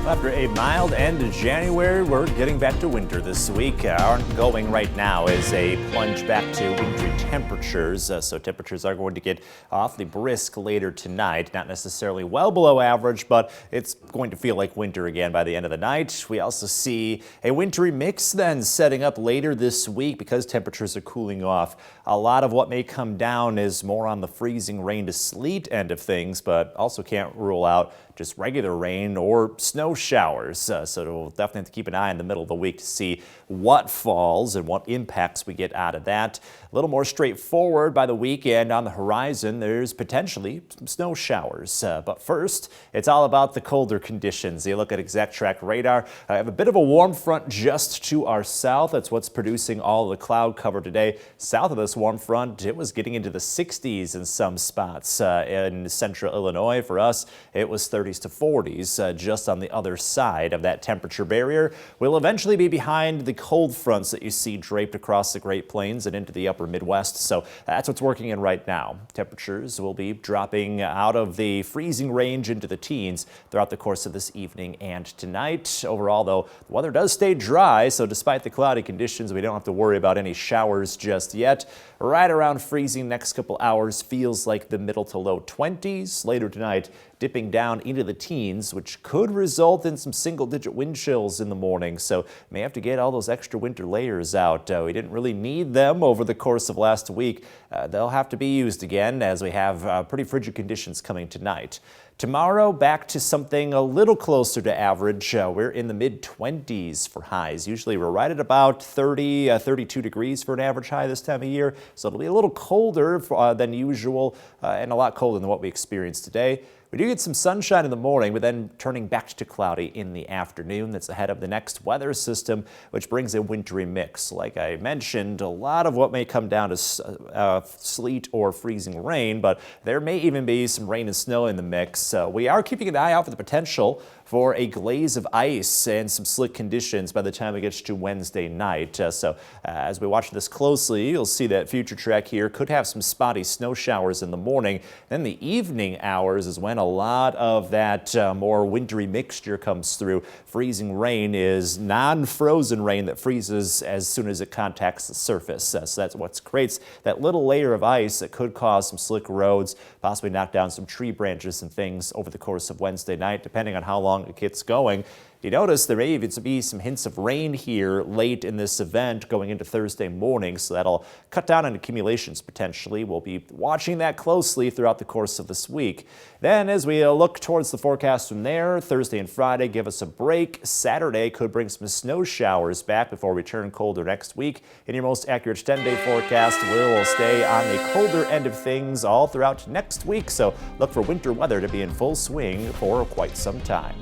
After a mild end to January, we're getting back to winter this week. Our going right now is a plunge back to wintry temperatures. So temperatures are going to get awfully brisk later tonight. Not necessarily well below average, but it's going to feel like winter again by the end of the night. We also see a wintry mix then setting up later this week because temperatures are cooling off. A lot of what may come down is more on the freezing rain to sleet end of things, but also can't rule out just regular rain or snow showers. So we'll definitely have to keep an eye in the middle of the week to see what falls and what impacts we get out of that. A little more straightforward by the weekend. On the horizon, there's potentially some snow showers. But first, it's all about the colder conditions. You look at exact track radar. I have a bit of a warm front just to our south. That's what's producing all the cloud cover today. South of this warm front, it was getting into the 60s in some spots. In central Illinois, for us, it was 30s to 40s just on the other side of that temperature barrier. We'll eventually be behind the cold fronts that you see draped across the Great Plains and into the upper Midwest. So that's what's working in right now. Temperatures will be dropping out of the freezing range into the teens throughout the course of this evening and tonight. Overall, though, the weather does stay dry, so despite the cloudy conditions, we don't have to worry about any showers just yet. Right around freezing next couple hours, feels like the middle to low 20s. Later tonight, dipping down into the teens, which could result in some single-digit wind chills in the morning. So may have to get all those extra winter layers out. We didn't really need them over the course of last week. They'll have to be used again as we have pretty frigid conditions coming tonight. Tomorrow, back to something a little closer to average. We're in the mid-20s for highs. Usually we're right at about 30, 32 degrees for an average high this time of year. So it'll be a little colder than usual and a lot colder than what we experienced today. We do get some sunshine in the morning, but then turning back to cloudy in the afternoon. That's ahead of the next weather system, which brings a wintry mix. Like I mentioned, a lot of what may come down to sleet or freezing rain, but there may even be some rain and snow in the mix. We are keeping an eye out for the potential for a glaze of ice and some slick conditions by the time we get to Wednesday night. As we watch this closely, you'll see that future track here could have some spotty snow showers in the morning. Then the evening hours is when a lot of that more wintry mixture comes through. Freezing rain is non-frozen rain that freezes as soon as it contacts the surface. So that's what creates that little layer of ice that could cause some slick roads, possibly knock down some tree branches and things over the course of Wednesday night, depending on how long it gets going. You notice there may even be some hints of rain here late in this event going into Thursday morning, so that'll cut down on accumulations potentially. We'll be watching that closely throughout the course of this week. Then as we look towards the forecast from there, Thursday and Friday give us a break. Saturday could bring some snow showers back before we turn colder next week. In your most accurate 10-day forecast, we'll stay on the colder end of things all throughout next week, so look for winter weather to be in full swing for quite some time.